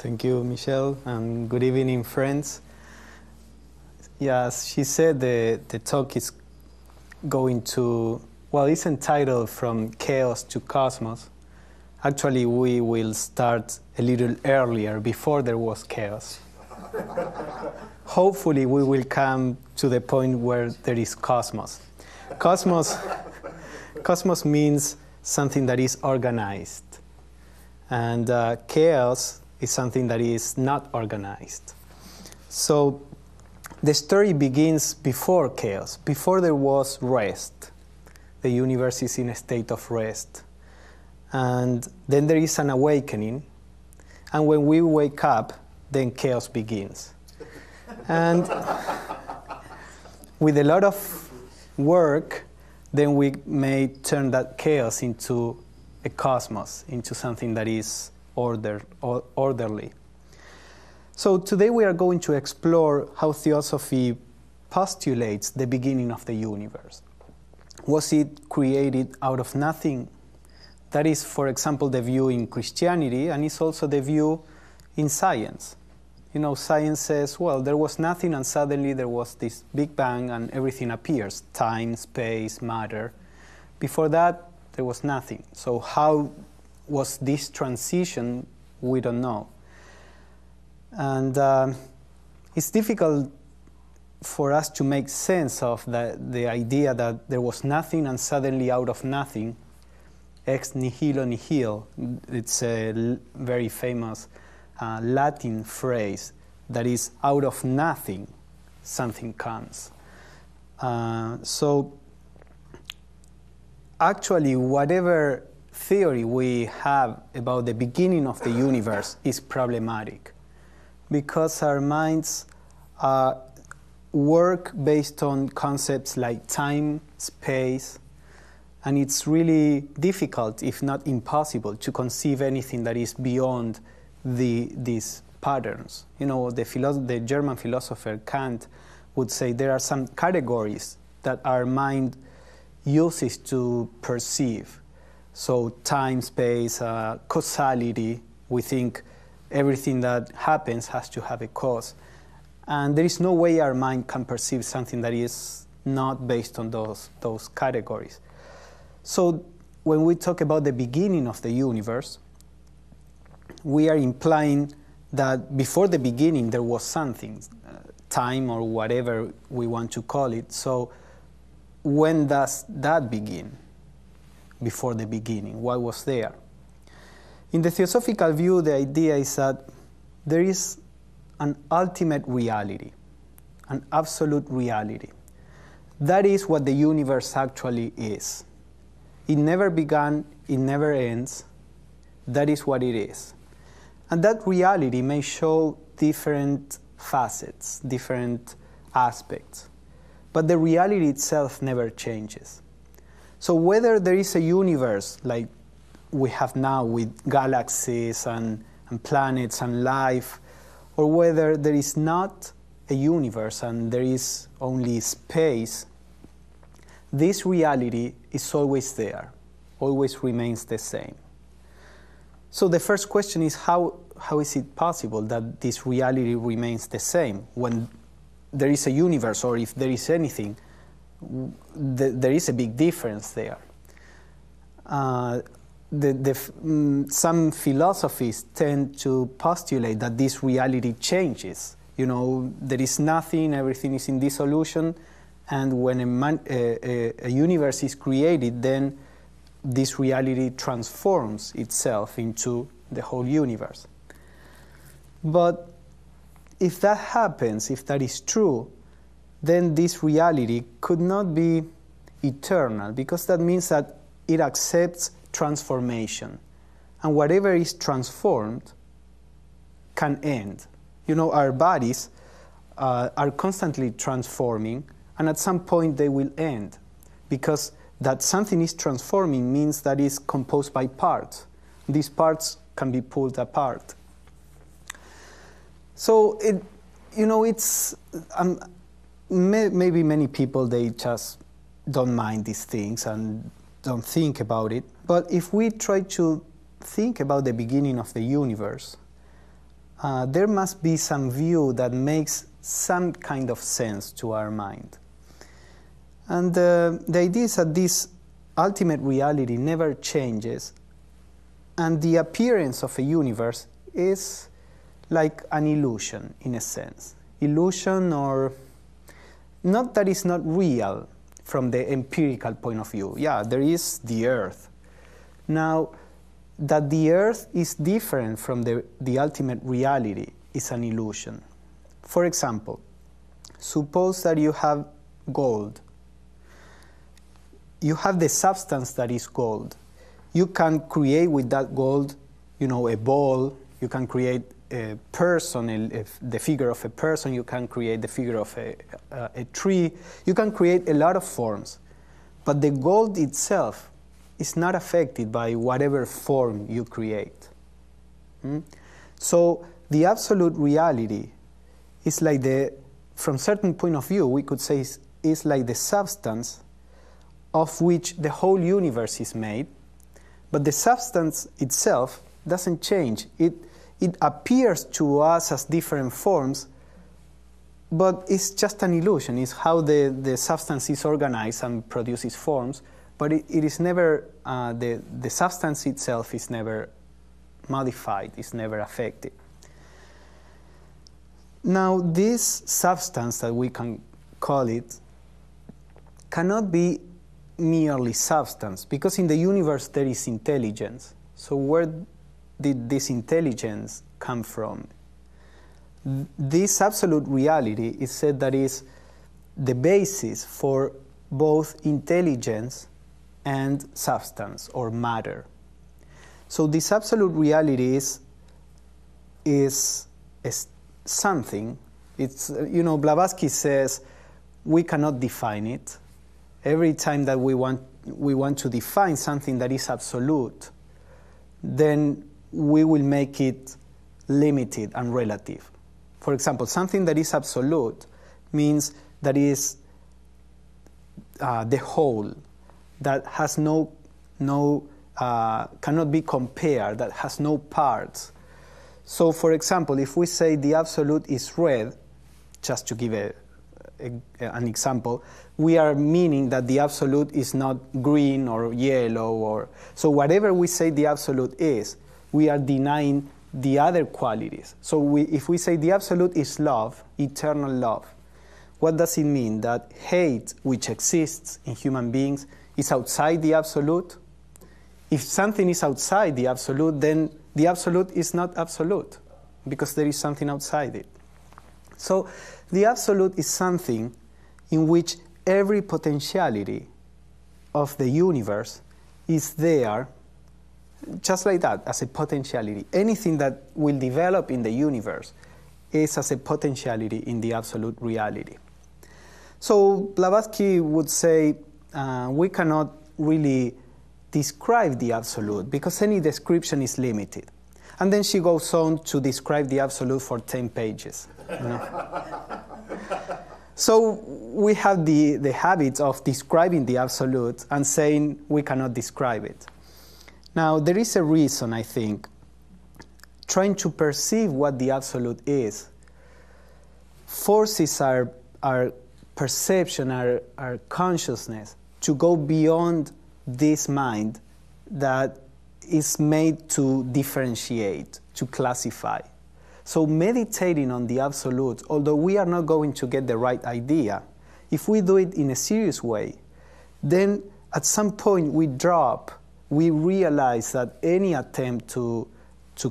Thank you, Michelle, and good evening, friends. Yes, she said the talk is going to, well, it's entitled From Chaos to Cosmos. Actually, we will start a little earlier, before there was chaos. Hopefully, we will come to the point where there is cosmos. Cosmos means something that is organized, and chaos is something that is not organized. So the story begins before chaos, before there was rest. The universe is in a state of rest. And then there is an awakening, and when we wake up, then chaos begins. And with a lot of work, then we may turn that chaos into a cosmos, into something that is orderly. So today we are going to explore how Theosophy postulates the beginning of the universe. Was it created out of nothing? That is, for example, the view in Christianity, and it's also the view in science. You know, science says, well, there was nothing, and suddenly there was this Big Bang, and everything appears. Time, space, matter. Before that, there was nothing. So how was this transition? We don't know. And it's difficult for us to make sense of the idea that there was nothing, and suddenly out of nothing, ex nihilo nihil. It's a very famous Latin phrase that is, out of nothing, something comes. So actually, whatever theory we have about the beginning of the universe is problematic, because our minds work based on concepts like time, space, and it's really difficult, if not impossible, to conceive anything that is beyond these patterns. You know, the German philosopher Kant would say there are some categories that our mind uses to perceive. So time, space, causality, we think everything that happens has to have a cause. And there is no way our mind can perceive something that is not based on those categories. So when we talk about the beginning of the universe, we are implying that before the beginning there was something, time or whatever we want to call it. So when does that begin? Before the beginning, what was there? In the Theosophical view, the idea is that there is an ultimate reality, an absolute reality. That is what the universe actually is. It never began, it never ends. That is what it is. And that reality may show different facets, different aspects. But the reality itself never changes. So whether there is a universe like we have now with galaxies and planets and life, or whether there is not a universe and there is only space, this reality is always there, always remains the same. So the first question is, how is it possible that this reality remains the same when there is a universe, or if there is anything, there is a big difference there. Some philosophies tend to postulate that this reality changes. You know, there is nothing, everything is in dissolution, and when a universe is created, then this reality transforms itself into the whole universe. But if that happens, if that is true, then this reality could not be eternal, because that means that it accepts transformation. And whatever is transformed can end. You know, our bodies are constantly transforming, and at some point they will end, because that something is transforming means that it's composed by parts. These parts can be pulled apart. So, it's maybe many people, they just don't mind these things and don't think about it. But if we try to think about the beginning of the universe, there must be some view that makes some kind of sense to our mind. And the idea is that this ultimate reality never changes, and the appearance of a universe is like an illusion, in a sense. Illusion, or not that it's not real from the empirical point of view. Yeah, there is the Earth. Now, that the Earth is different from the ultimate reality is an illusion. For example, suppose that you have gold. You have the substance that is gold. You can create with that gold, a ball. You can create a person, the figure of a person. You can create the figure of a tree. You can create a lot of forms. But the gold itself is not affected by whatever form you create. So the absolute reality is like from a certain point of view, we could say is like the substance of which the whole universe is made, but the substance itself doesn't change. It appears to us as different forms, but it's just an illusion. It's how the substance is organized and produces forms, but it is never, the substance itself is never modified, it's never affected. Now, this substance that we can call it cannot be merely substance, because in the universe there is intelligence. So where did this intelligence come from? This absolute reality is said that is the basis for both intelligence and substance or matter. So this absolute reality is something. It's, Blavatsky says we cannot define it. Every time that we want to define something that is absolute, then we will make it limited and relative. For example, something that is absolute means that is the whole, that has cannot be compared, that has no parts. So, for example, if we say the absolute is red, just to give an example, we are meaning that the absolute is not green or yellow, so whatever we say the absolute is, we are denying the other qualities. So if we say the absolute is love, eternal love, what does it mean? That hate, which exists in human beings, is outside the absolute? If something is outside the absolute, then the absolute is not absolute, because there is something outside it. So the absolute is something in which every potentiality of the universe is there, just like that, as a potentiality. Anything that will develop in the universe is as a potentiality in the absolute reality. So Blavatsky would say we cannot really describe the absolute because any description is limited. And then she goes on to describe the absolute for 10 pages. So we have the habit of describing the absolute and saying we cannot describe it. Now, there is a reason, I think. Trying to perceive what the absolute is forces our perception, our consciousness to go beyond this mind that is made to differentiate, to classify. So meditating on the absolute, although we are not going to get the right idea, if we do it in a serious way, then at some point we realize that any attempt to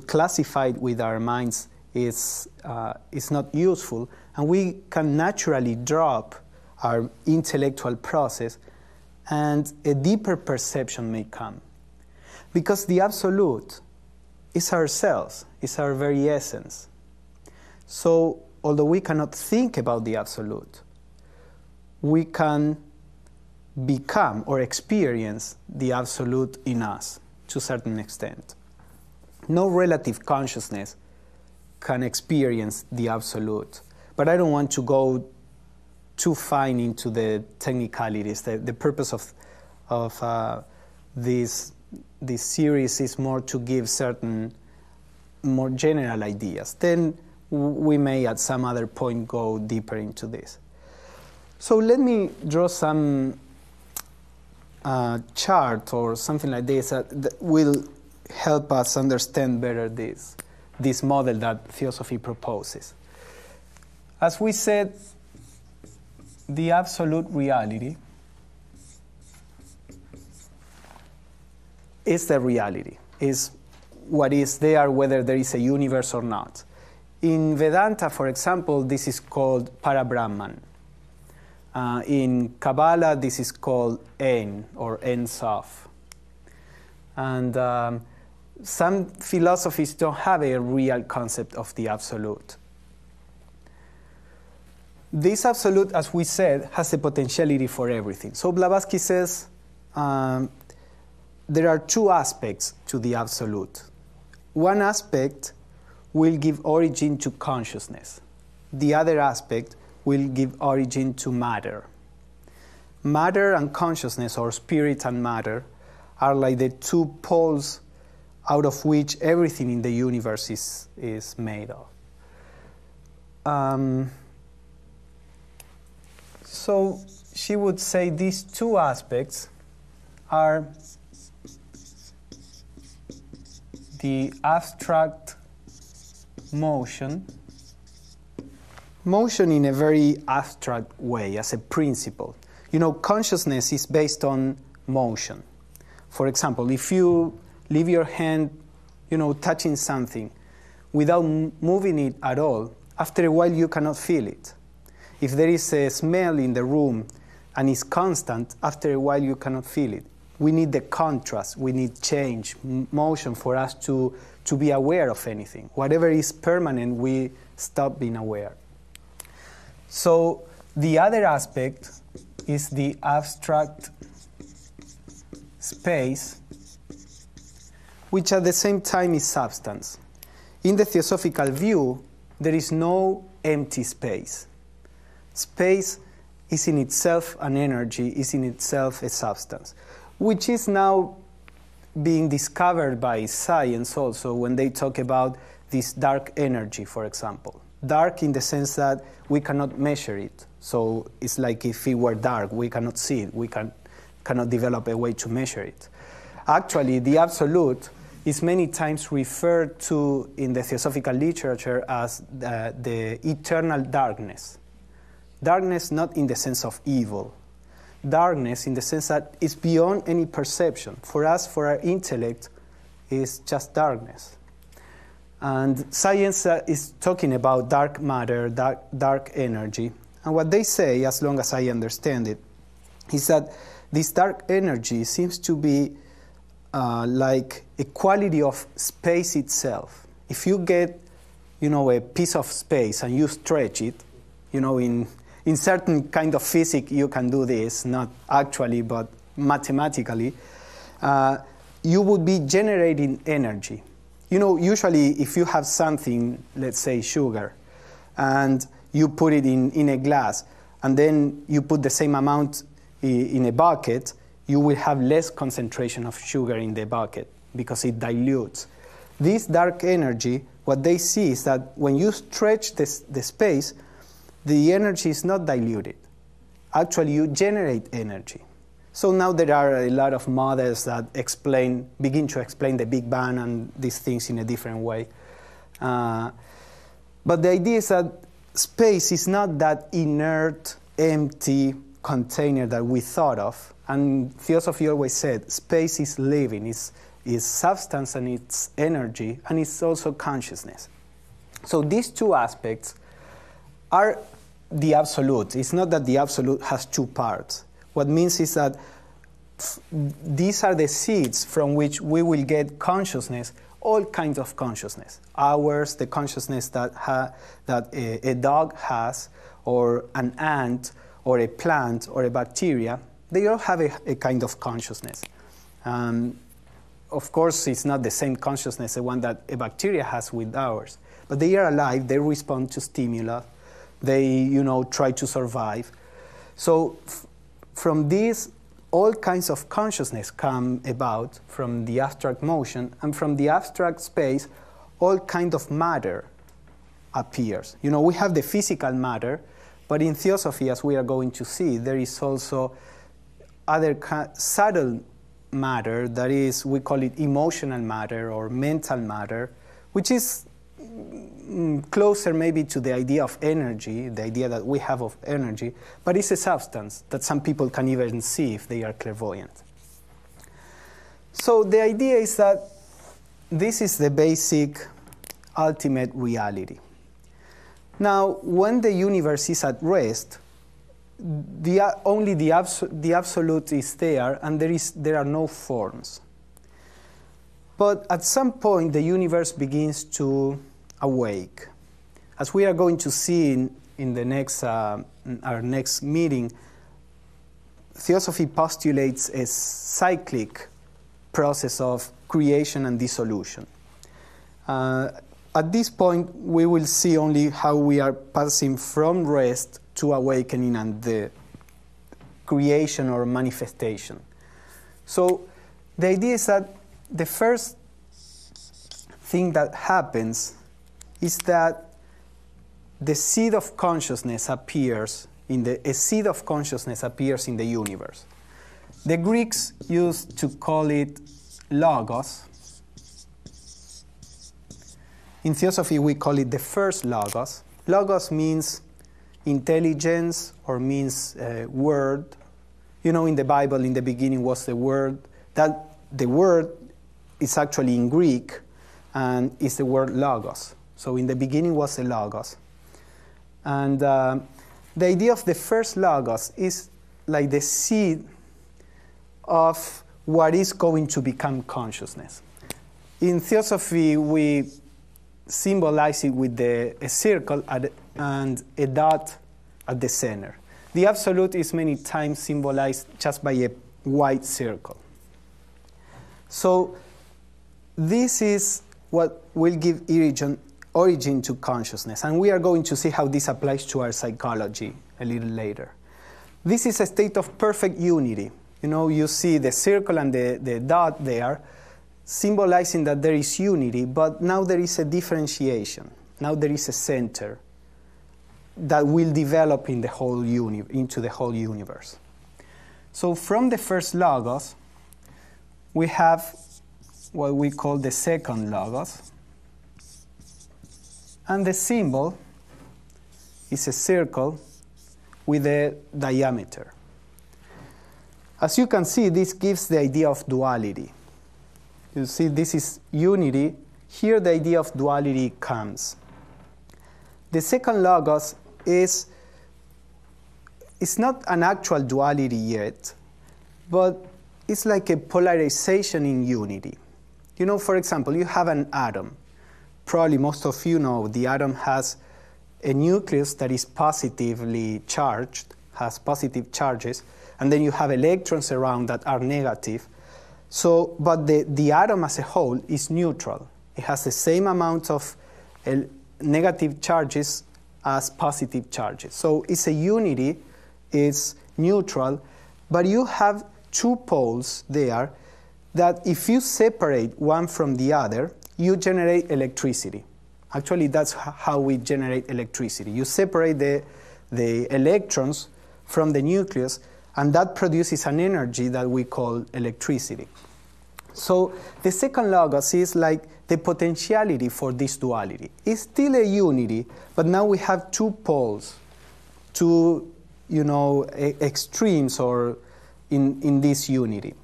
classify it with our minds is not useful, and we can naturally drop our intellectual process, and a deeper perception may come. Because the absolute is ourselves, is our very essence. So, although we cannot think about the absolute, we can become or experience the absolute in us to a certain extent. No relative consciousness can experience the absolute. But I don't want to go too fine into the technicalities. The purpose of this series is more to give certain more general ideas. Then we may at some other point go deeper into this. So let me draw some chart or something like this that will help us understand better this model that Theosophy proposes. As we said, the absolute reality is the reality, is what is there, whether there is a universe or not. In Vedanta, for example, this is called Parabrahman. In Kabbalah, this is called Ein, or Ein Sof. And some philosophies don't have a real concept of the absolute. This absolute, as we said, has a potentiality for everything. So Blavatsky says there are two aspects to the absolute. One aspect will give origin to consciousness. The other aspect will give origin to matter. Matter and consciousness, or spirit and matter, are like the two poles out of which everything in the universe is made of. So she would say these two aspects are the abstract motion in a very abstract way, as a principle. You know, consciousness is based on motion. For example, if you leave your hand, touching something without moving it at all, after a while you cannot feel it. If there is a smell in the room and it's constant, after a while you cannot feel it. We need the contrast, we need change, motion for us to be aware of anything. Whatever is permanent, we stop being aware. So the other aspect is the abstract space, which at the same time is substance. In the Theosophical view, there is no empty space. Space is in itself an energy, is in itself a substance, which is now being discovered by science also when they talk about this dark energy, for example. Dark in the sense that we cannot measure it. So it's like if it were dark, we cannot see it, we cannot develop a way to measure it. Actually, the absolute is many times referred to in the Theosophical literature as the eternal darkness. Darkness not in the sense of evil. Darkness in the sense that it's beyond any perception. For us, for our intellect, it's just darkness. And science is talking about dark matter, dark energy. And what they say, as long as I understand it, is that this dark energy seems to be like a quality of space itself. If you get, a piece of space and you stretch it, in certain kind of physics you can do this, not actually, but mathematically, you would be generating energy. Usually if you have something, let's say sugar, and you put it in a glass, and then you put the same amount in a bucket, you will have less concentration of sugar in the bucket because it dilutes. This dark energy, what they see is that when you stretch the space, the energy is not diluted. Actually, you generate energy. So now there are a lot of models that begin to explain the Big Bang and these things in a different way. But the idea is that space is not that inert, empty container that we thought of. And Theosophy always said space is living, is substance and it's energy, and it's also consciousness. So these two aspects are the absolute. It's not that the absolute has two parts. What means is that these are the seeds from which we will get consciousness, all kinds of consciousness. Ours, the consciousness that a dog has, or an ant, or a plant, or a bacteria. They all have a kind of consciousness. Of course, it's not the same consciousness, the one that a bacteria has with ours. But they are alive, they respond to stimuli, they, try to survive. So from these, all kinds of consciousness come about from the abstract motion, and from the abstract space, all kind of matter appears. You know, we have the physical matter, but in Theosophy, as we are going to see, there is also other subtle matter, that is, we call it emotional matter or mental matter, which is closer maybe to the idea of energy, the idea that we have of energy, but it's a substance that some people can even see if they are clairvoyant. So the idea is that this is the basic ultimate reality. Now, when the universe is at rest, only the absolute is there, and there are no forms. But at some point, the universe begins to awake. As we are going to see in the next, our next meeting, Theosophy postulates a cyclic process of creation and dissolution. At this point, we will see only how we are passing from rest to awakening and the creation or manifestation. So the idea is that the first thing that happens is that the seed of consciousness appears a seed of consciousness appears in the universe. The Greeks used to call it logos. In Theosophy, we call it the first logos. Logos means intelligence or means word. You know, in the Bible, in the beginning was the word. That the word is actually in Greek, and is the word logos. So in the beginning was the logos. And the idea of the first logos is like the seed of what is going to become consciousness. In Theosophy, we symbolize it with a circle and a dot at the center. The absolute is many times symbolized just by a white circle. So this is what will give origin to consciousness, and we are going to see how this applies to our psychology a little later. This is a state of perfect unity. You know, you see the circle and the dot there, symbolizing that there is unity, but now there is a differentiation. Now there is a center that will develop in the whole into the whole universe. So from the first logos, we have what we call the second logos. And the symbol is a circle with a diameter. As you can see, this gives the idea of duality. You see, this is unity. Here the idea of duality comes. The second logos is not an actual duality yet, but it's like a polarization in unity. You know, for example, you have an atom. Probably most of you know the atom has a nucleus that is positively charged, has positive charges, and then you have electrons around that are negative. So, but the atom as a whole is neutral. It has the same amount of negative charges as positive charges. So it's a unity, it's neutral, but you have two poles there that if you separate one from the other, you generate electricity. Actually, that's how we generate electricity. You separate the electrons from the nucleus, and that produces an energy that we call electricity. So the second logos is like the potentiality for this duality. It's still a unity, but now we have two poles, two, extremes or in this unity.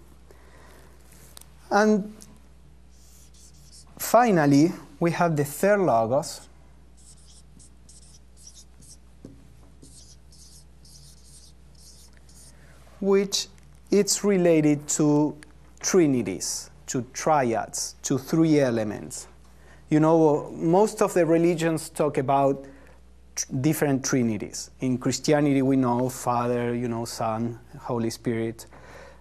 And finally, we have the third logos, which it's related to trinities, to triads, to three elements. Most of the religions talk about different trinities. In Christianity, we know Father, Son, Holy Spirit.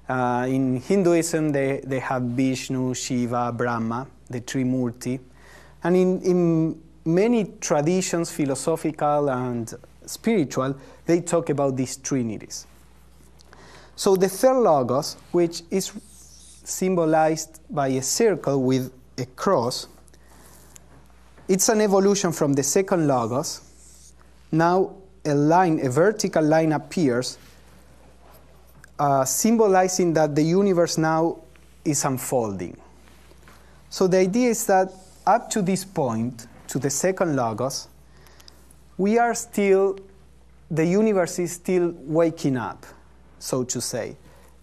In Hinduism, they have Vishnu, Shiva, Brahma, the Trimurti. And in many traditions, philosophical and spiritual, they talk about these trinities. So the third logos, which is symbolized by a circle with a cross, it's an evolution from the second logos. Now a vertical line appears, symbolizing that the universe now is unfolding. So the idea is that up to this point, to the second logos, the universe is still waking up, so to say.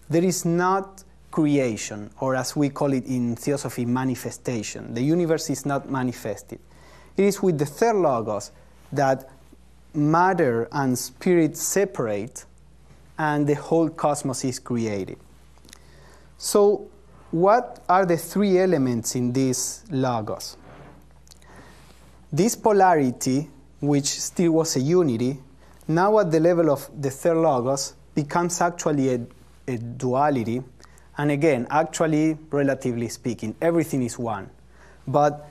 There is not creation, or as we call it in Theosophy, manifestation. The universe is not manifested. It is with the third logos that matter and spirit separate, and the whole cosmos is created. So what are the three elements in this logos? This polarity, which still was a unity, now at the level of the third logos becomes actually a duality. And again, actually, relatively speaking, everything is one. But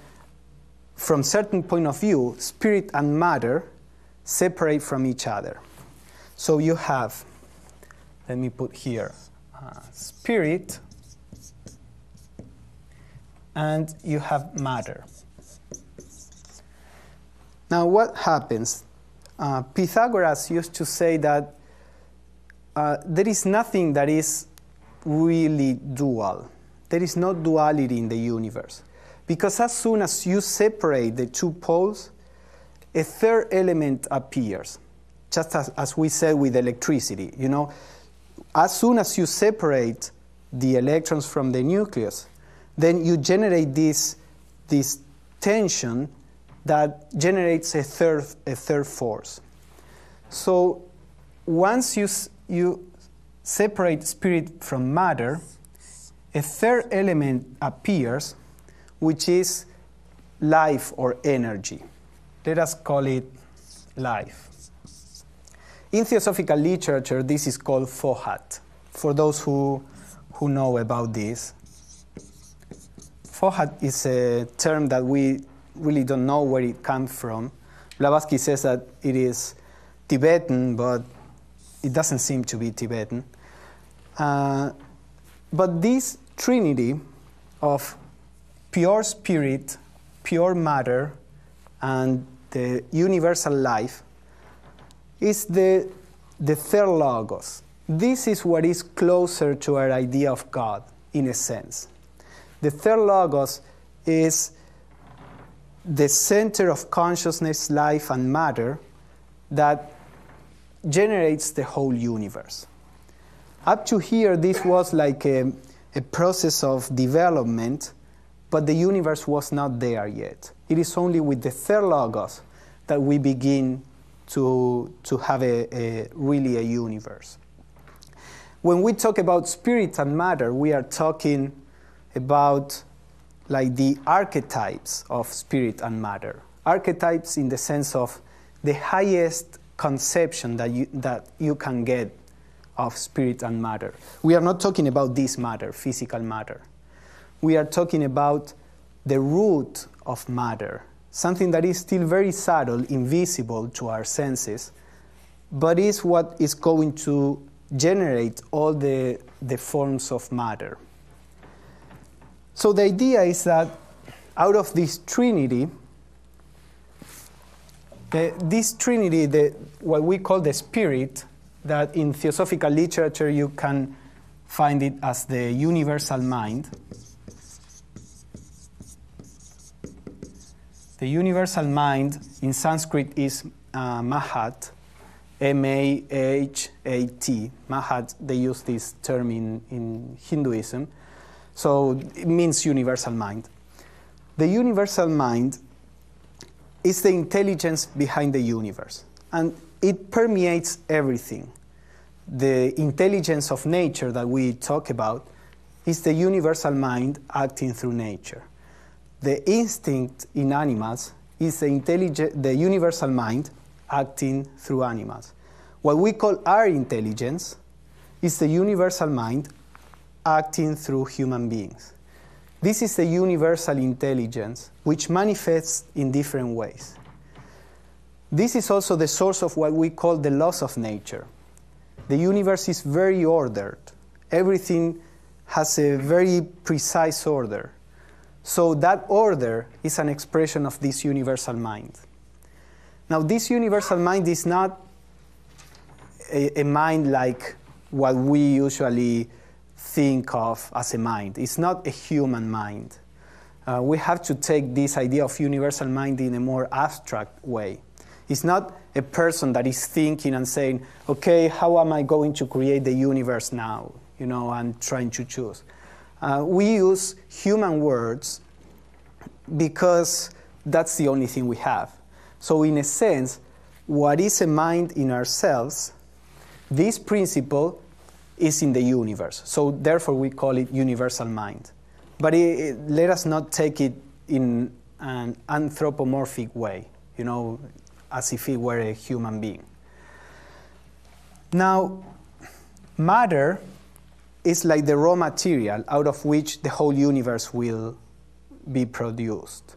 from a certain point of view, spirit and matter separate from each other. So you have, let me put here, spirit, and you have matter. Now what happens? Pythagoras used to say that there is nothing that is really dual. There is no duality in the universe. Because as soon as you separate the two poles, a third element appears. Just as we said with electricity. You know, as soon as you separate the electrons from the nucleus, then you generate this tension that generates a third force. So once you separate spirit from matter, a third element appears, which is life or energy. Let us call it life. In Theosophical literature, this is called Fohat, for those who know about this. Fohat is a term that we really don't know where it comes from. Blavatsky says that it is Tibetan, but it doesn't seem to be Tibetan. But this trinity of pure spirit, pure matter, and the universal life is the third logos. This is what is closer to our idea of God, in a sense. The third logos is the center of consciousness, life, and matter that generates the whole universe. Up to here, this was like a process of development, but the universe was not there yet. It is only with the third logos that we begin to have really a universe. When we talk about spirit and matter, we are talking about like the archetypes of spirit and matter. Archetypes in the sense of the highest conception that you can get of spirit and matter. We are not talking about this matter, physical matter. We are talking about the root of matter, something that is still very subtle, invisible to our senses, but is what is going to generate all the forms of matter. So the idea is that out of this trinity, what we call the spirit, that in Theosophical literature you can find it as the universal mind. The universal mind in Sanskrit is Mahat, M-A-H-A-T. Mahat, they use this term in Hinduism. So it means universal mind. The universal mind is the intelligence behind the universe, and it permeates everything. The intelligence of nature that we talk about is the universal mind acting through nature. The instinct in animals is the universal mind acting through animals. What we call our intelligence is the universal mind acting through human beings. This is the universal intelligence, which manifests in different ways. This is also the source of what we call the laws of nature. The universe is very ordered. Everything has a very precise order. So that order is an expression of this universal mind. Now, this universal mind is not a mind like what we usually think of as a mind. It's not a human mind. We have to take this idea of universal mind in a more abstract way. It's not a person that is thinking and saying, okay, how am I going to create the universe now? You know, and trying to choose. We use human words because that's the only thing we have. So in a sense, what is a mind in ourselves, this principle is in the universe. So therefore we call it universal mind. But let us not take it in an anthropomorphic way, you know, as if it were a human being. Now, matter is like the raw material out of which the whole universe will be produced.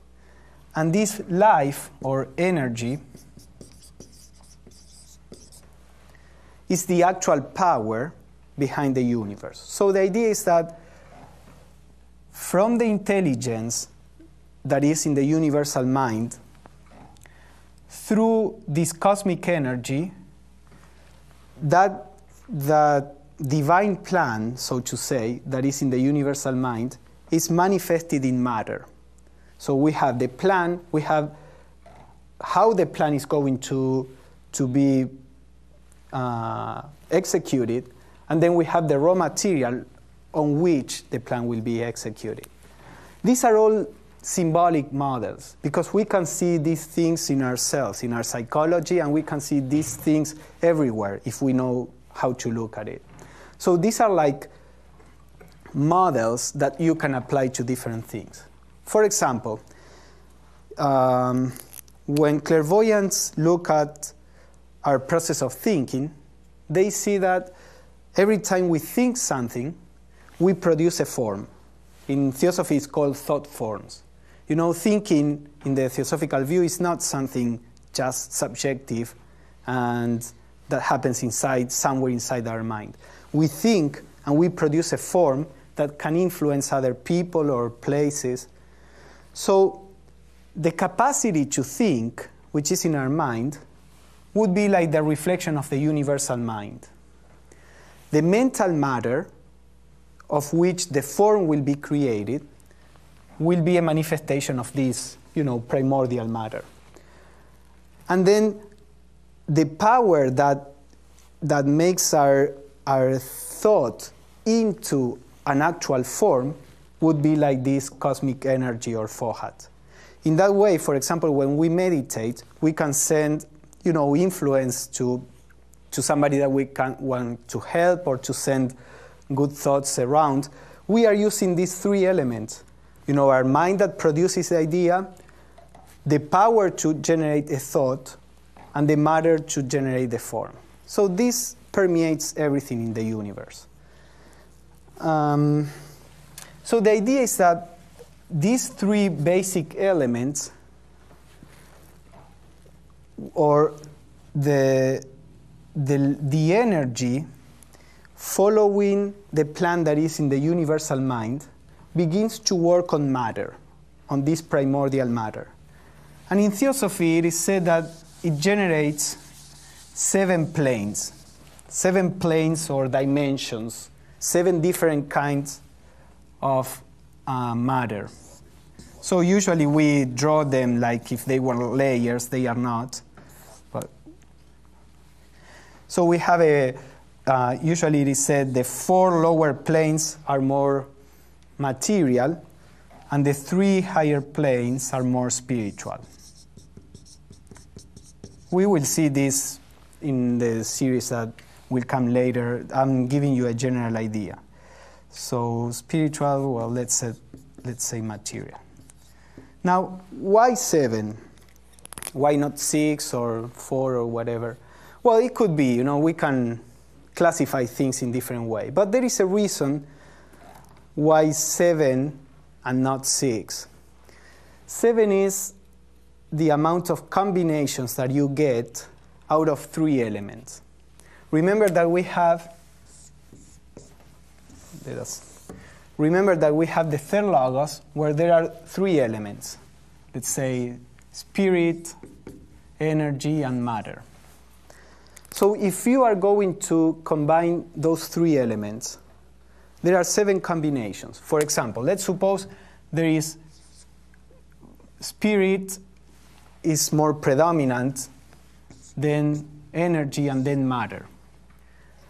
And this life or energy is the actual power behind the universe. So the idea is that from the intelligence that is in the universal mind, through this cosmic energy, that the divine plan, so to say, that is in the universal mind, is manifested in matter. So we have the plan, we have how the plan is going to be executed, and then we have the raw material on which the plan will be executed. These are all symbolic models because we can see these things in ourselves, in our psychology, and we can see these things everywhere if we know how to look at it. So these are like models that you can apply to different things. For example, when clairvoyants look at our process of thinking, they see that every time we think something, we produce a form. In Theosophy, it's called thought forms. You know, thinking in the Theosophical view is not something just subjective and that happens somewhere inside our mind. We think and we produce a form that can influence other people or places. So the capacity to think, which is in our mind, would be like the reflection of the universal mind. The mental matter of which the form will be created will be a manifestation of this, you know, primordial matter. And then the power that makes our thought into an actual form would be like this cosmic energy or fohat. In that way, for example, when we meditate, we can send, you know, influence to somebody that we want to help or to send good thoughts around. We are using these three elements. You know, our mind that produces the idea, the power to generate a thought, and the matter to generate the form. So this permeates everything in the universe. So the idea is that these three basic elements, or the energy following the plan that is in the universal mind, begins to work on matter, on this primordial matter. And in Theosophy, it is said that it generates 7 planes or dimensions, 7 different kinds of matter. So usually we draw them like if they were layers. They are not. But so we have usually it is said the 4 lower planes are more material, and the 3 higher planes are more spiritual. We will see this in the series that will come later. I'm giving you a general idea. So spiritual, well, let's say material. Now, why 7? Why not 6 or 4 or whatever? Well, it could be, you know, we can classify things in different ways. But there is a reason why 7 and not 6. 7 is the amount of combinations that you get out of 3 elements. Remember that we have, remember that we have the third logos where there are three elements. Let's say spirit, energy, and matter. So if you are going to combine those three elements, there are 7 combinations. For example, let's suppose there is spirit is more predominant than energy and then matter.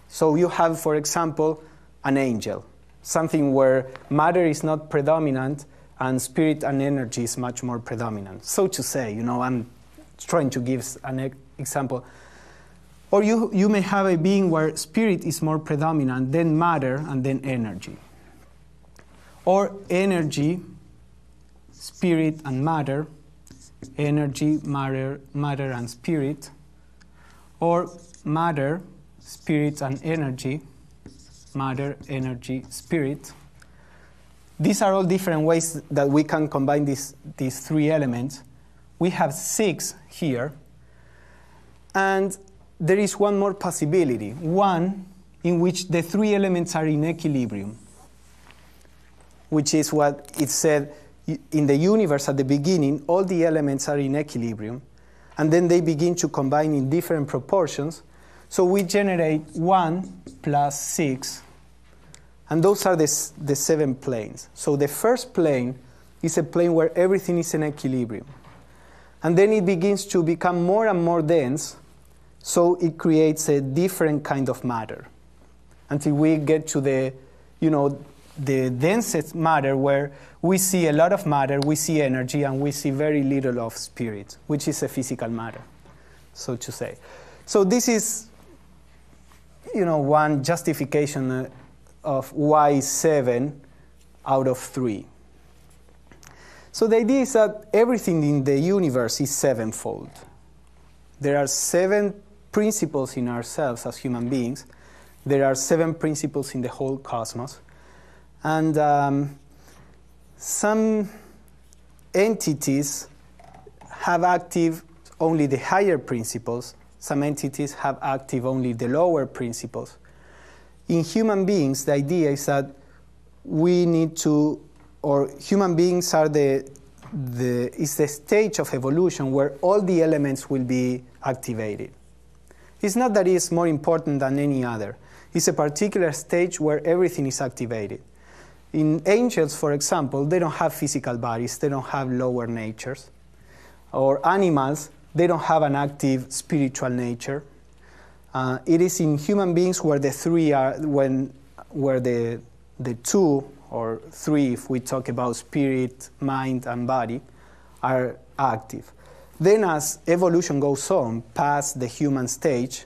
So you have, for example, an angel, something where matter is not predominant and spirit and energy is much more predominant. So to say, I'm trying to give an example. Or you may have a being where spirit is more predominant, then matter, and then energy. Or energy, spirit, and matter, energy, matter, and spirit. Or matter, spirit, and energy, matter, energy, spirit. These are all different ways that we can combine these 3 elements. We have 6 here. And there is one more possibility, one in which the 3 elements are in equilibrium, which is what it said in the universe at the beginning. All the elements are in equilibrium, and then they begin to combine in different proportions. So we generate 1 plus 6, and those are the 7 planes. So the first plane is a plane where everything is in equilibrium. And then it begins to become more and more dense, so it creates a different kind of matter until we get to the densest matter, where we see a lot of matter, we see energy, and we see very little of spirit, which is a physical matter, so to say. So this is, one justification of why 7 out of 3. So the idea is that everything in the universe is 7-fold. There are 7 principles in ourselves as human beings. There are 7 principles in the whole cosmos. And some entities have active only the higher principles. Some entities have active only the lower principles. In human beings, the idea is that we need to, or human beings are is the stage of evolution where all the elements will be activated. It's not that it's more important than any other. It's a particular stage where everything is activated. In angels, for example, they don't have physical bodies, they don't have lower natures. Or animals, they don't have an active spiritual nature. It is in human beings where the 3 are, where the 2 or 3, if we talk about spirit, mind, and body, are active. Then as evolution goes on past the human stage,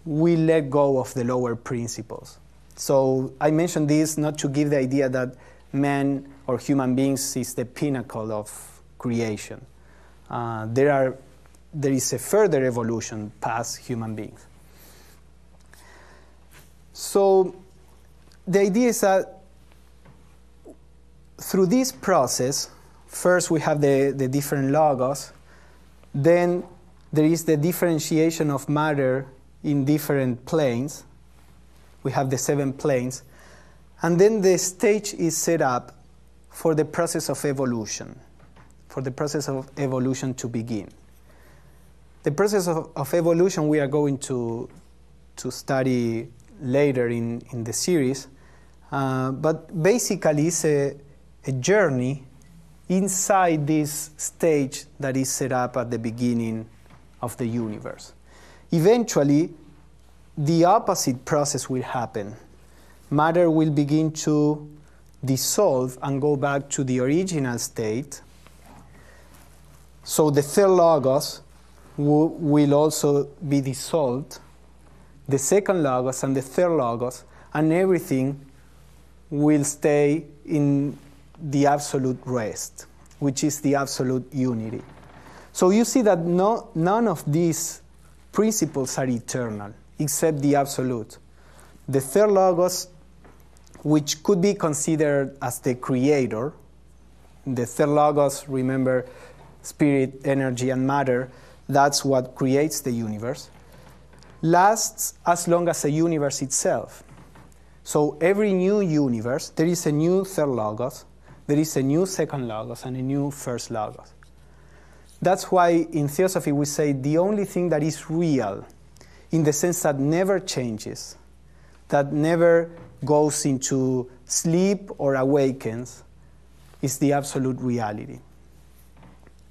we let go of the lower principles. So I mentioned this not to give the idea that man or human beings is the pinnacle of creation. There is a further evolution past human beings. So the idea is that through this process, first we have the different logos, then there is the differentiation of matter in different planes. We have the 7 planes. And then the stage is set up for the process of evolution, to begin. The process of evolution we are going to study later in the series, but basically it's a journey inside this stage that is set up at the beginning of the universe. Eventually, the opposite process will happen. Matter will begin to dissolve and go back to the original state. So the third logos will also be dissolved, the second logos and the third logos, and everything will stay in the absolute rest, which is the absolute unity. So you see that none of these principles are eternal, except the absolute. The third logos, which could be considered as the creator, the third logos, remember, spirit, energy, and matter, that's what creates the universe, lasts as long as the universe itself. So every new universe, there is a new third logos, there is a new second logos, and a new first logos. That's why in Theosophy we say the only thing that is real, in the sense that never changes, that never goes into sleep or awakens, is the absolute reality.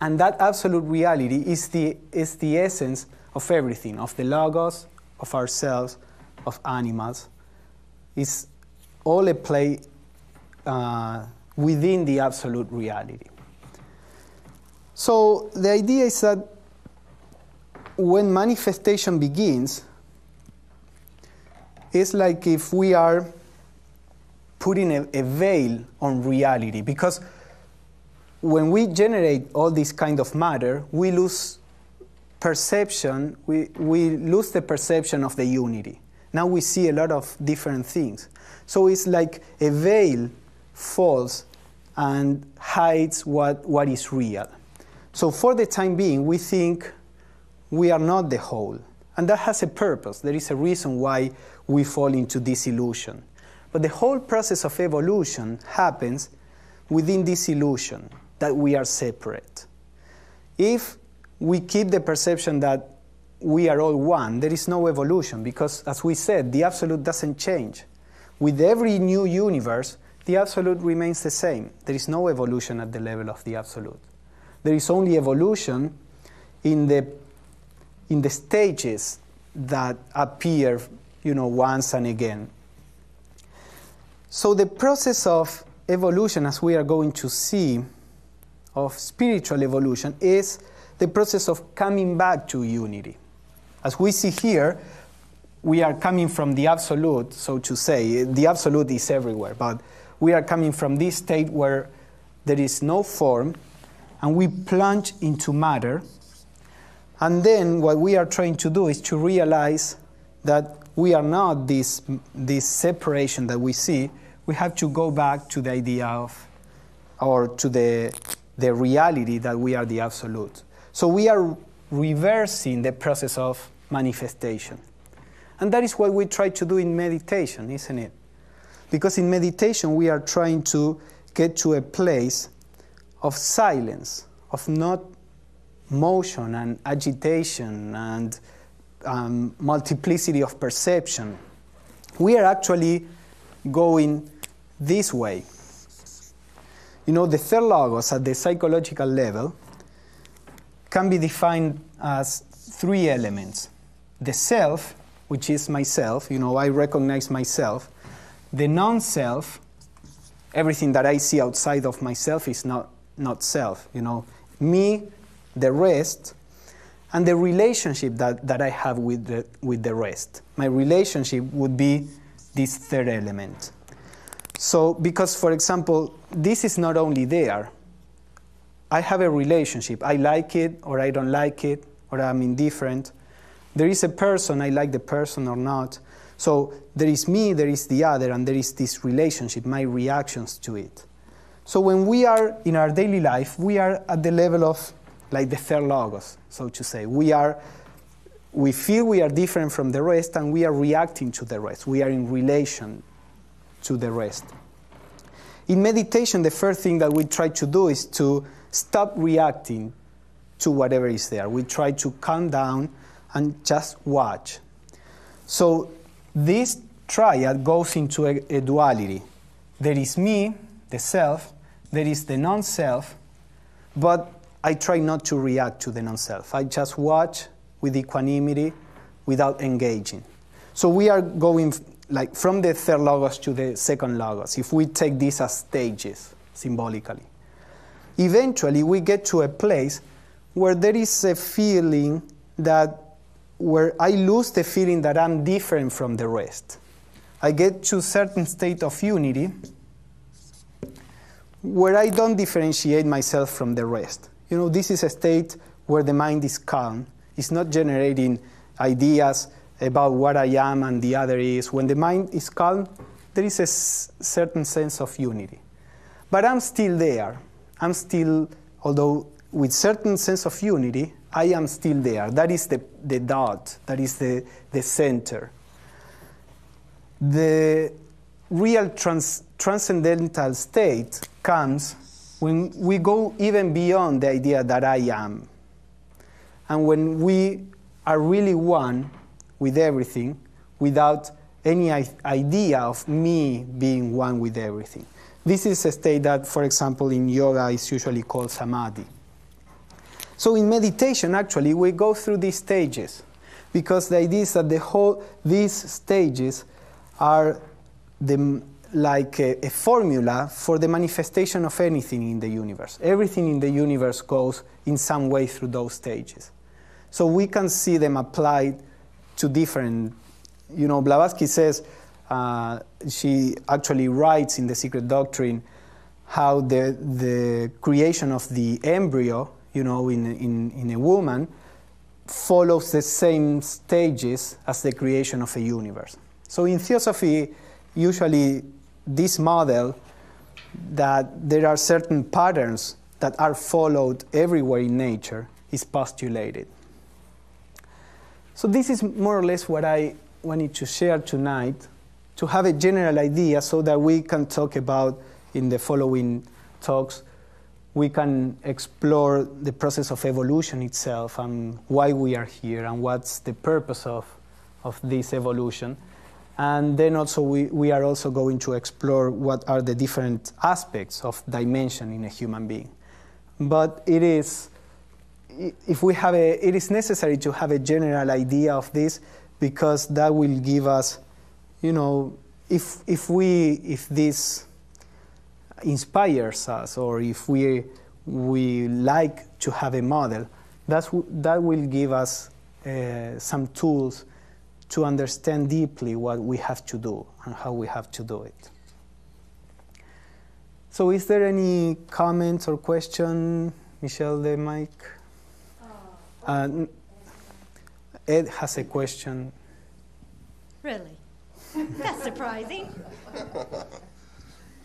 And that absolute reality is the essence of everything, of the logos, of ourselves, of animals. It's all a play within the absolute reality. So the idea is that when manifestation begins, it's like if we are putting a veil on reality, because when we generate all this kind of matter, we lose perception, we lose the perception of the unity. Now we see a lot of different things. So it's like a veil falls and hides what is real. So for the time being, we think we are not the whole. And that has a purpose. There is a reason why we fall into this illusion. But the whole process of evolution happens within this illusion that we are separate. If we keep the perception that we are all one, there is no evolution, because, as we said, the absolute doesn't change. With every new universe, the absolute remains the same. There is no evolution at the level of the absolute. There is only evolution in the stages that appear, once and again. So the process of evolution, as we are going to see, of spiritual evolution, is the process of coming back to unity. As we see here, we are coming from the absolute, so to say. The absolute is everywhere, but we are coming from this state where there is no form, and we plunge into matter. And then what we are trying to do is to realize that we are not this separation that we see. We have to go back to the idea of, or to the reality that we are the absolute. So we are reversing the process of manifestation. And that is what we try to do in meditation, isn't it? Because in meditation we are trying to get to a place of silence, of not motion and agitation and multiplicity of perception. We are actually going this way. The third logos at the psychological level can be defined as three elements. The self, which is myself, I recognize myself. The non-self, everything that I see outside of myself is not self. Me, the rest, and the relationship that I have with the rest. My relationship would be this third element. So, because, for example, this is not only there. I have a relationship. I like it, or I don't like it, or I'm indifferent. There is a person, I like the person or not. So there is me, there is the other, and there is this relationship, my reactions to it. So when we are in our daily life, we are at the level of, like, the third logos, so to say. We feel we are different from the rest, and we are reacting to the rest. We are in relation to the rest. In meditation, the first thing that we try to do is to stop reacting to whatever is there. We try to calm down and just watch. So this triad goes into a duality. There is me, the self, there is the non-self, but I try not to react to the non-self. I just watch with equanimity without engaging. So we are going like from the third logos to the second logos, if we take this as stages symbolically. Eventually we get to a place where there is a feeling where I lose the feeling that I'm different from the rest. I get to a certain state of unity where I don't differentiate myself from the rest. This is a state where the mind is calm. It's not generating ideas about what I am and the other is. When the mind is calm, there is a certain sense of unity. But I'm still there. Although with certain sense of unity, I am still there. That is the dot. That is the center. The real transcendental state comes when we go even beyond the idea that I am. And when we are really one with everything without any idea of me being one with everything. This is a state that, for example, in yoga is usually called samadhi. So in meditation, actually, we go through these stages because the idea is that these stages are like a formula for the manifestation of anything in the universe. Everything in the universe goes in some way through those stages. So we can see them applied to different, Blavatsky says, she actually writes in The Secret Doctrine how the creation of the embryo, in a woman, follows the same stages as the creation of a universe. So in Theosophy, usually this model that there are certain patterns that are followed everywhere in nature is postulated. So this is more or less what I wanted to share tonight, to have a general idea so that we can talk about, in the following talks, we can explore the process of evolution itself and why we are here and what's the purpose of this evolution. And then also we are also going to explore what are the different aspects of dimension in a human being. But it is necessary to have a general idea of this, because that will give us, if this inspires us, or if we like to have a model, that will give us some tools to understand deeply what we have to do and how we have to do it. So is there any comments or question? Michelle, the mic. Ed has a question. Really? That's surprising.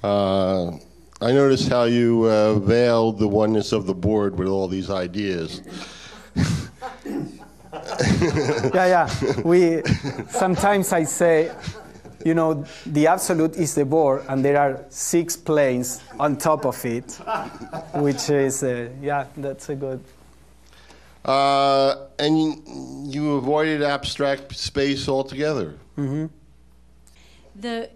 I noticed how you veiled the oneness of the board with all these ideas. Yeah. Sometimes I say, the absolute is the board, and there are 6 planes on top of it, which is, that's a good. And you avoided abstract space altogether. Mm-hmm.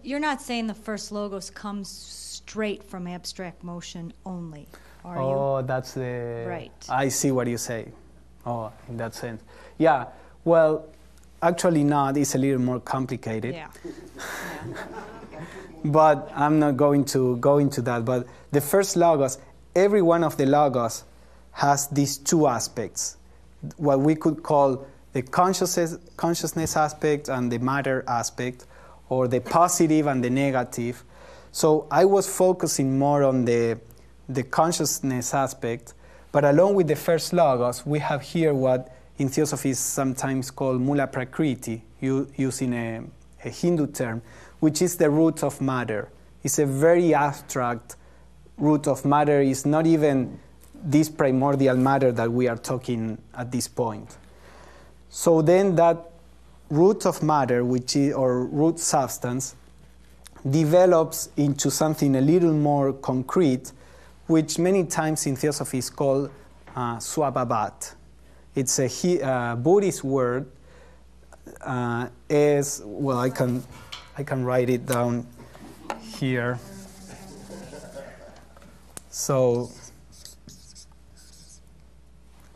You're not saying the first logos comes straight from abstract motion only, are you? Oh, that's the... Right. I see what you say. Oh, in that sense. Yeah, well, actually not. It's a little more complicated. Yeah. But I'm not going to go into that. But the first logos, every one of the logos has these 2 aspects, what we could call the consciousness aspect and the matter aspect, or the positive and the negative. So I was focusing more on the consciousness aspect, but along with the first logos, we have here what in Theosophy is sometimes called Mula Prakriti, using a Hindu term, which is the root of matter. It's a very abstract root of matter. It's not even this primordial matter that we are talking at this point. So then that root of matter, or root substance, develops into something a little more concrete, which many times in Theosophy is called Swabhavat. It's a Buddhist word. I can write it down here. So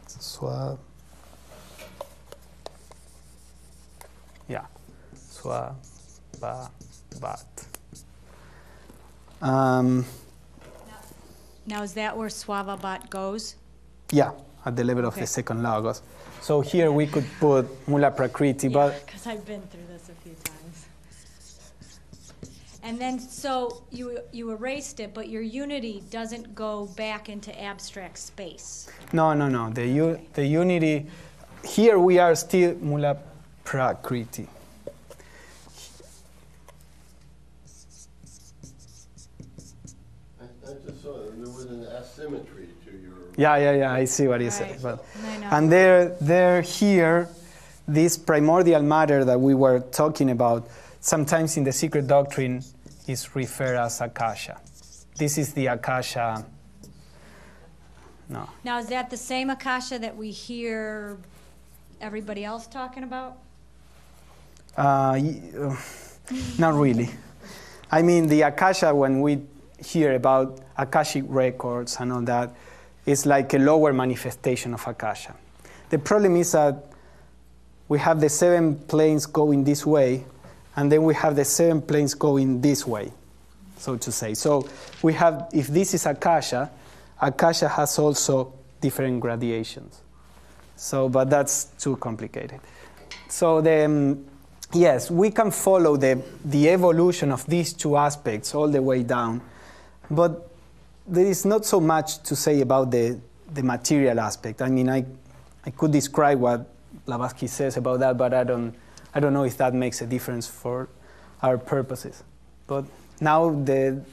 Swabhavat. Now, is that where Swabhavat goes? Yeah, at the level of the second logos. So here we could put Mula Prakriti, but... because I've been through this a few times. And then, so you erased it, but your unity doesn't go back into abstract space. No. The unity, here we are still Mula Prakriti. I just saw there was an asymmetry to your... Yeah, I see what you say. But, I know. and there here, this primordial matter that we were talking about, sometimes in the Secret Doctrine, is referred as Akasha. This is the Akasha. No. Now, is that the same Akasha that we hear everybody else talking about? Not really. I mean, the Akasha, when we hear about Akashic records and all that, is like a lower manifestation of Akasha. The problem is that we have the 7 planes going this way, and then we have the 7 planes going this way, so to say. So we have, if this is Akasha, Akasha has also different gradations. So, but that's too complicated. So yes, we can follow the evolution of these 2 aspects all the way down, but there is not so much to say about the material aspect. I mean, I could describe what Blavatsky says about that, but I don't know if that makes a difference for our purposes. But now the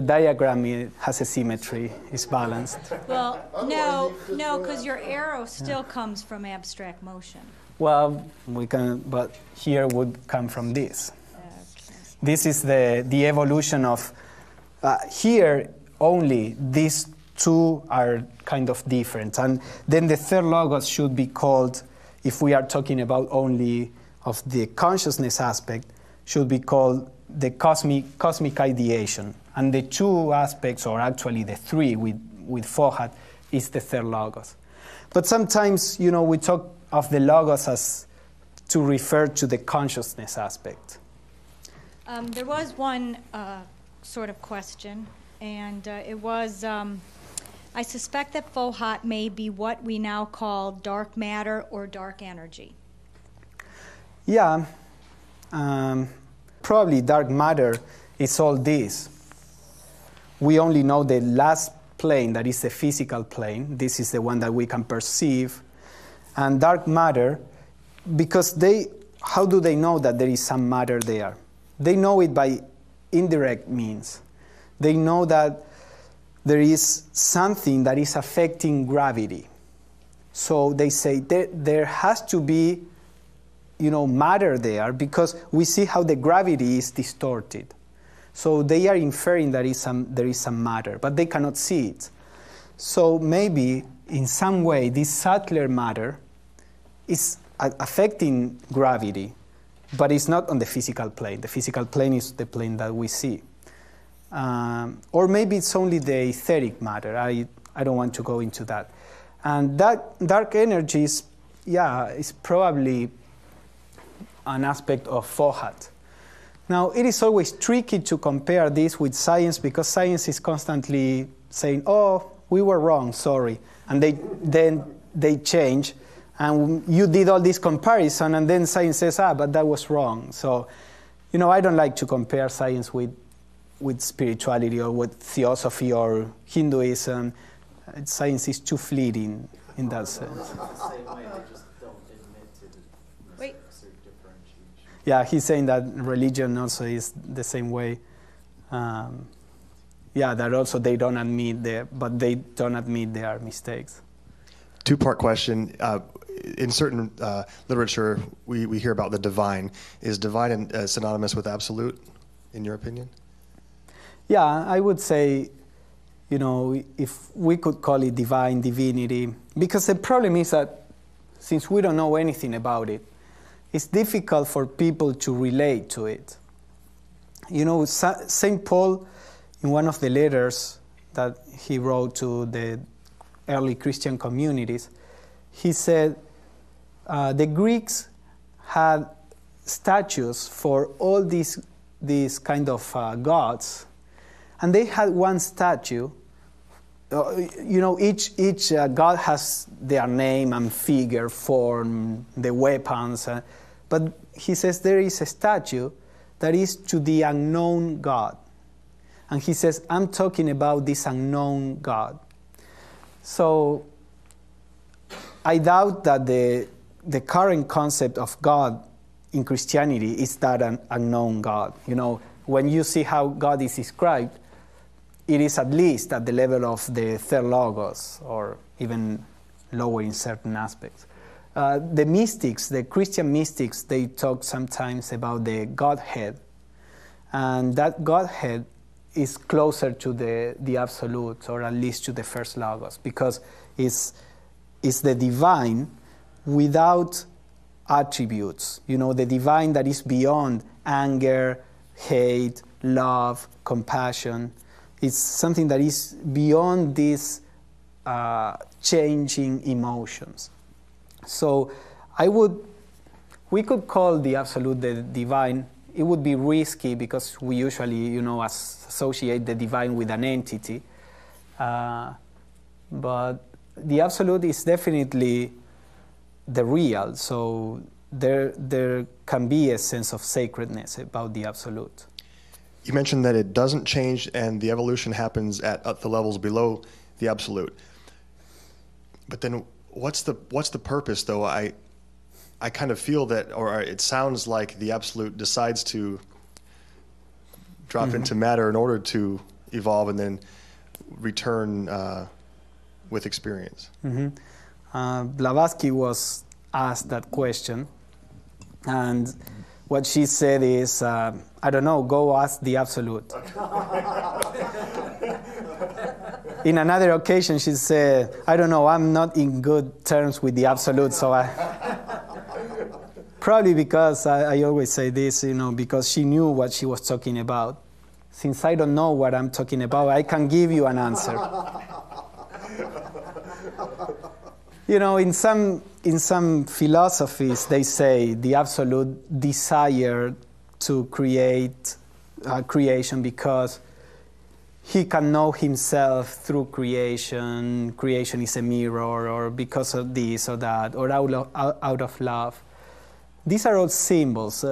diagram has a symmetry, it's balanced. Well, no, because your arrow still comes from abstract motion. Well, we can, but here would come from this. Okay. This is the evolution of, here only these 2 are kind of different. And then the third logos should be called, if we are talking about only of the consciousness aspect, should be called the cosmic ideation. And the 2 aspects, or actually the 3 with Fohat, is the third logos. But sometimes, we talk of the logos as to refer to the consciousness aspect. There was one sort of question, and it was, I suspect that Fohat may be what we now call dark matter or dark energy. Yeah, probably dark matter is all this. We only know the last plane, that is the physical plane. This is the one that we can perceive. And dark matter, because how do they know that there is some matter there? They know it by indirect means. They know that there is something that is affecting gravity. So they say there has to be, matter there, because we see how the gravity is distorted. So they are inferring that there is some matter, but they cannot see it. So maybe in some way this subtler matter is affecting gravity, but it's not on the physical plane. The physical plane is the plane that we see. Or maybe it's only the etheric matter. I don't want to go into that. And that dark energy is probably an aspect of Fohat. Now, it is always tricky to compare this with science, because science is constantly saying, oh, we were wrong, sorry. And then they change. And you did all this comparison, and then science says, but that was wrong. So, I don't like to compare science with spirituality or with theosophy or Hinduism. Science is too fleeting in that sense. The same way, they just don't admit to the necessary differentiation. Yeah, he's saying that religion also is the same way. That also they don't admit but they don't admit their mistakes. 2-part question. In certain literature, we hear about the divine. Is divine synonymous with absolute, in your opinion? Yeah, I would say, if we could call it divine, divinity, because the problem is that since we don't know anything about it, it's difficult for people to relate to it. St. Paul, in one of the letters that he wrote to the early Christian communities, he said the Greeks had statues for all these kind of gods, and they had one statue. Each god has their name and figure, form, the weapons, but he says there is a statue that is to the unknown God. And he says, I'm talking about this unknown God. So I doubt that the current concept of God in Christianity is that an unknown God. When you see how God is described, it is at least at the level of the third logos, or even lower in certain aspects. The mystics, the Christian mystics, they talk sometimes about the Godhead. And that Godhead is closer to the absolute, or at least to the first logos, because it's the divine without attributes. You know, the divine that is beyond anger, hate, love, compassion. It's something that is beyond these changing emotions. So we could call the absolute the divine. It would be risky because we usually, you know, associate the divine with an entity. But the absolute is definitely the real. So there can be a sense of sacredness about the absolute. You mentioned that it doesn't change and the evolution happens at the levels below the absolute. But then what's the purpose, though? I kind of feel that, or it sounds like the absolute decides to drop into matter in order to evolve and then return with experience. Blavatsky was asked that question, and what she said is, I don't know, go ask the absolute. In another occasion, she said, I don't know, I'm not in good terms with the absolute, so probably because I always say this, you know, because she knew what she was talking about. Since I don't know what I'm talking about, I can give you an answer. You know, in some philosophies, they say the absolute desire to create creation because he can know himself through creation. Creation is a mirror, or because of this or that, or out of love. These are all symbols.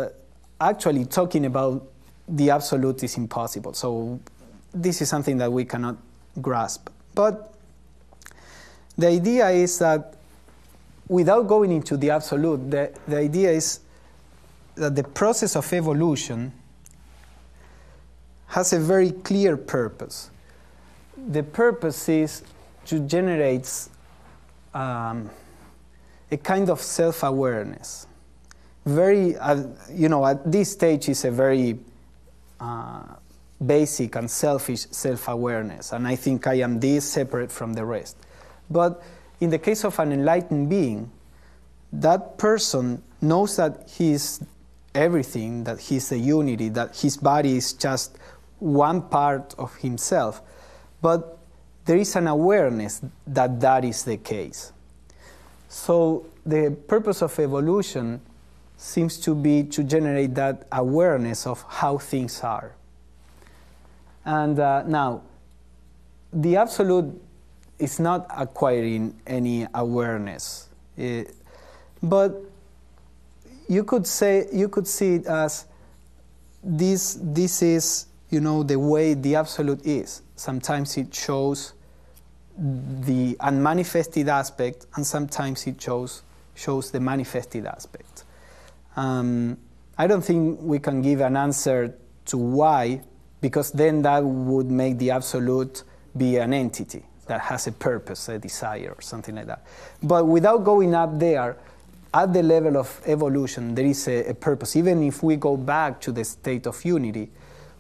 Actually, talking about the absolute is impossible. So this is something that we cannot grasp. But the idea is that without going into the absolute, the idea is that the process of evolution has a very clear purpose. The purpose is to generate a kind of self-awareness. Very, you know, at this stage is a very basic and selfish self-awareness, and I think I am this separate from the rest. But in the case of an enlightened being, that person knows that he is everything, that he is a unity, that his body is just one part of himself. But there is an awareness that that is the case. So the purpose of evolution seems to be to generate that awareness of how things are. And now, the absolute is not acquiring any awareness, but you could see it as this is, you know, the way the absolute is. Sometimes it shows the unmanifested aspect, and sometimes it shows the manifested aspect. I don't think we can give an answer to why, because then that would make the absolute be an entity that has a purpose, a desire, or something like that. But without going up there, at the level of evolution, there is a purpose. Even if we go back to the state of unity,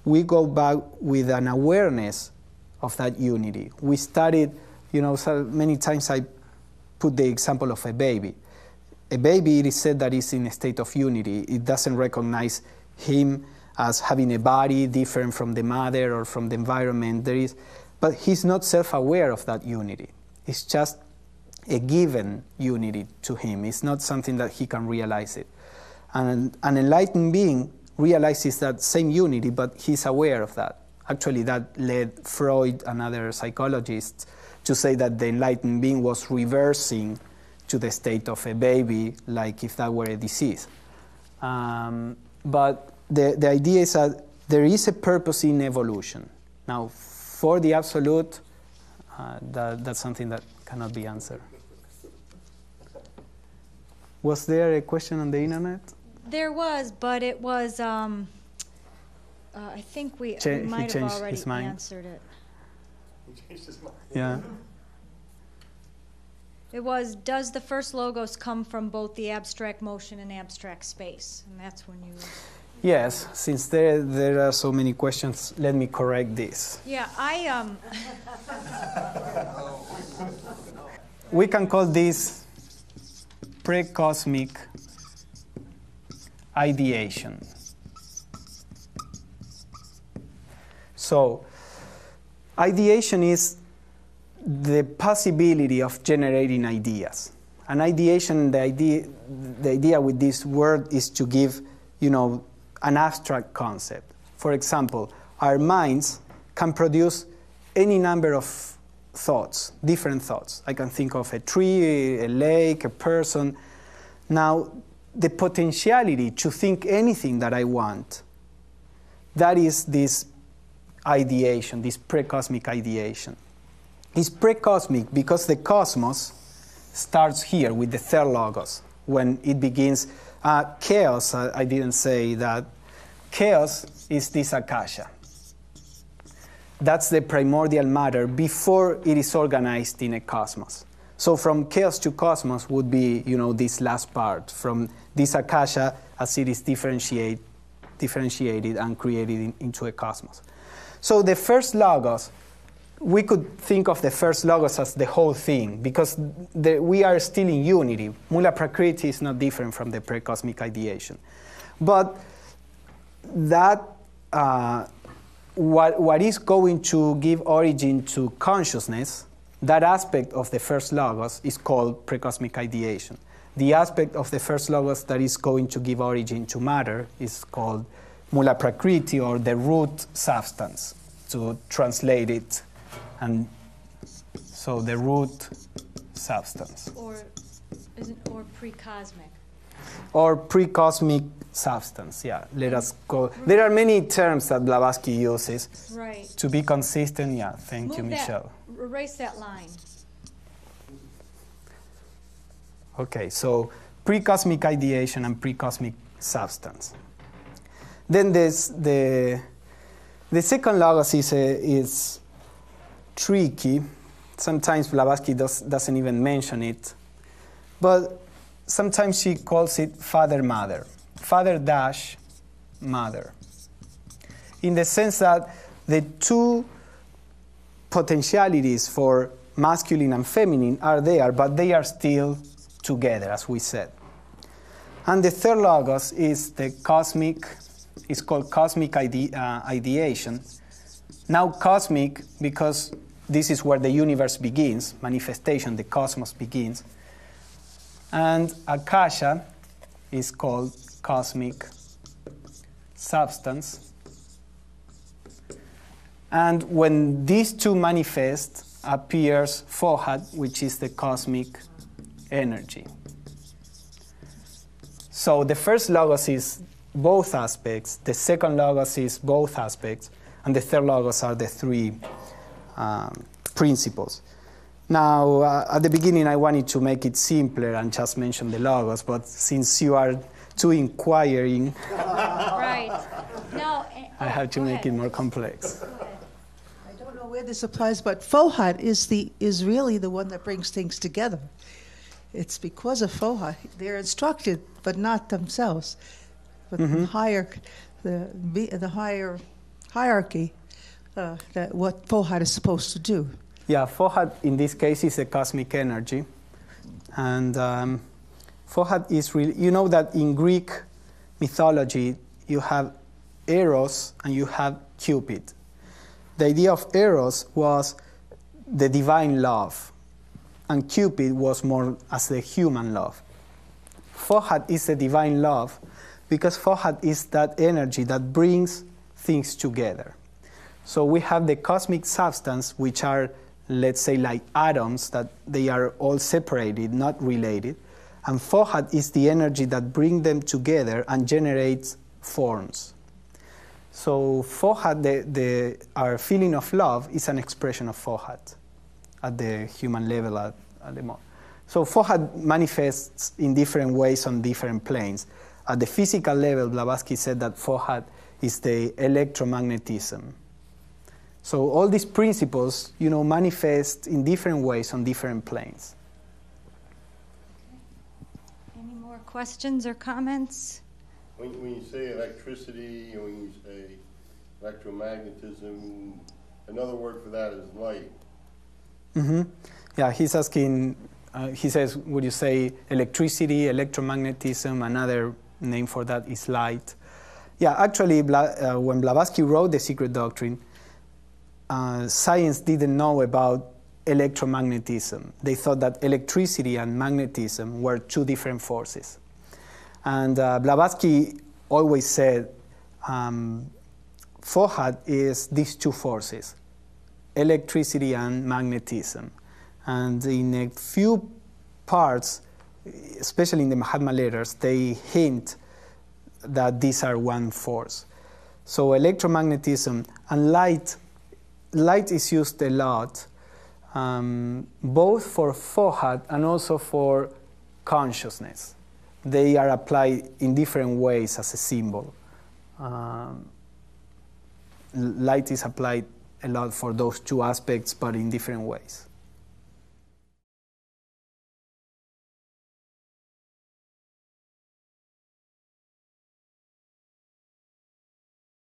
we go back with an awareness of that unity. We studied, you know, so many times I put the example of a baby. A baby, it is said that is in a state of unity. It doesn't recognize him as having a body different from the mother or from the environment. But he's not self-aware of that unity. It's just a given unity to him. It's not something that he can realize it. And an enlightened being realizes that same unity, but he's aware of that. Actually, that led Freud and other psychologists to say that the enlightened being was reversing to the state of a baby, like if that were a disease. But the idea is that there is a purpose in evolution. Now, for the absolute, that's something that cannot be answered. Was there a question on the internet? There was, but it was, I think we might have already answered it. He changed his mind. Yeah. It was, does the first logos come from both the abstract motion and abstract space? And that's when you... Yes, since there are so many questions, let me correct this. Yeah, We can call this pre-cosmic ideation. So, ideation is the possibility of generating ideas. An ideation, the idea with this word is to give, an abstract concept. For example, our minds can produce any number of thoughts, different thoughts. I can think of a tree, a lake, a person. Now, the potentiality to think anything that I want, that is this ideation, this pre-cosmic ideation. It's pre-cosmic because the cosmos starts here with the third logos. When it begins, chaos, I didn't say that. Chaos is this akasha. That's the primordial matter before it is organized in a cosmos. So from chaos to cosmos would be, this last part, from this akasha as it is differentiated and created into a cosmos. So the first logos, we could think of the first logos as the whole thing, because we are still in unity. Mula Prakriti is not different from the pre-cosmic ideation. But that, what is going to give origin to consciousness, that aspect of the first logos is called pre-cosmic ideation. The aspect of the first logos that is going to give origin to matter is called Mula Prakriti, or the root substance, to translate it. And so the root substance. Or pre-cosmic. Or pre-cosmic substance, yeah. Let us go. There are many terms that Blavatsky uses. Right. To be consistent, yeah. Thank you, Michelle. Erase that line. Okay, so pre-cosmic ideation and pre-cosmic substance. Then there's the second logos is tricky. Sometimes Blavatsky doesn't even mention it. But sometimes she calls it father-mother. Father-mother. In the sense that the two potentialities for masculine and feminine are there, but they are still together, as we said. And the third logos is it's called cosmic ideation. Now cosmic, because this is where the universe begins, manifestation, the cosmos begins. And akasha is called cosmic substance. And when these two manifest, appears Fohat, which is the cosmic energy. So the first logos is both aspects, the second logos is both aspects, and the third logos are the three principles. Now, at the beginning, I wanted to make it simpler and just mention the logos, but since you are too inquiring, Right. No, I have to make it more complex. I don't know where this applies, but Fohat is really the one that brings things together. It's because of Fohat. They're instructed, but not themselves. But the higher hierarchy, that what Fohat is supposed to do. Yeah, Fohat in this case is a cosmic energy. And Fohat is really, you know that in Greek mythology you have Eros and you have Cupid. The idea of Eros was the divine love, and Cupid was more as the human love. Fohat is the divine love because Fohat is that energy that brings things together. So we have the cosmic substance, which are, let's say, like atoms, that they are all separated, not related. And Fohat is the energy that brings them together and generates forms. So Fohat, our feeling of love, is an expression of Fohat at the human level at the moment. So Fohat manifests in different ways on different planes. At the physical level, Blavatsky said that Fohat is the electromagnetism. So all these principles, manifest in different ways on different planes. Any more questions or comments? When you say electricity, and when you say electromagnetism, another word for that is light. Mm-hmm. Yeah, he's asking, he says, would you say electricity, electromagnetism, another name for that is light? Yeah, actually, when Blavatsky wrote The Secret Doctrine, science didn't know about electromagnetism. They thought that electricity and magnetism were two different forces. And Blavatsky always said, Fohat is these two forces, electricity and magnetism. And in a few parts, especially in the Mahatma letters, they hint that these are one force. So electromagnetism and light is used a lot, both for Fohat and also for consciousness. They are applied in different ways as a symbol. Light is applied a lot for those two aspects, but in different ways.